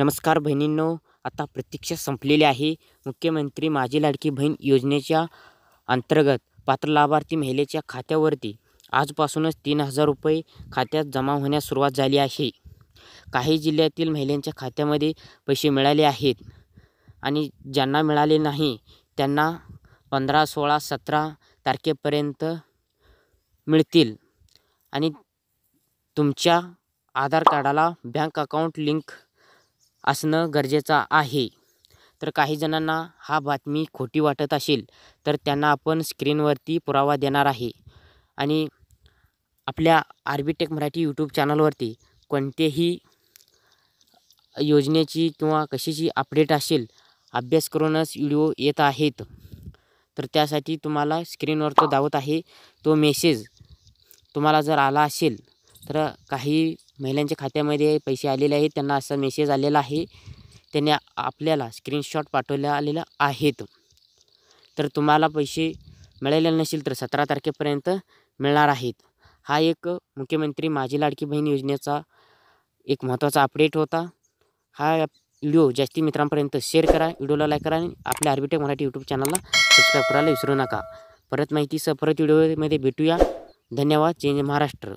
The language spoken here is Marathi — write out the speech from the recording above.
नमस्कार बहिणींनो, आता प्रतीक्षा संपलेली आहे. मुख्यमंत्री माझी लाडकी बहीण योजनेच्या अंतर्गत पात्र लाभार्थी महिलेच्या खात्यावरती आजपासूनच 3,000 रुपये खात्यात जमा होण्यास सुरुवात झाली आहे. काही जिल्ह्यातील महिलांच्या खात्यामध्ये पैसे मिळाले आहेत आणि ज्यांना मिळाले नाही त्यांना 15, 16, 17 तारखेपर्यंत मिळतील. आणि तुमच्या आधार कार्डाला बँक अकाउंट लिंक असणं गरजेचं आहे. तर काही जणांना हा बातमी खोटी वाटत असेल तर त्यांना आपण स्क्रीनवरती पुरावा देणार आहे. आणि आपल्या आरबी टेक मराठी यूट्यूब चॅनलवरती कोणतेही योजनेची किंवा कशाची अपडेट असेल अभ्यास करूनच व्हिडिओ येत आहेत. तर त्यासाठी तुम्हाला स्क्रीनवर तो दावत आहे तो मेसेज तुम्हाला जर आला असेल तर काही महिलांच्या खात्यामध्ये पैसे आलेले आहेत, त्यांना असा मेसेज आलेला आहे, त्यांनी आपल्याला स्क्रीनशॉट पाठवलेला आहेत. तर तुम्हाला पैसे मिळाले नसेल तर 17 तारखेपर्यंत मिळणार आहेत. हा एक मुख्यमंत्री माझी लाडकी बहीण योजनेचा एक महत्त्वाचा अपडेट होता. हा व्हिडिओ जास्ती मित्रांपर्यंत शेअर करा, व्हिडिओला लाईक करा आणि आपल्या आरबी टेक मराठी यूट्यूब चॅनलला सबस्क्राईब करायला विसरू नका. परत माहितीसह परत व्हिडिओमध्ये भेटूया. धन्यवाद. जय महाराष्ट्र.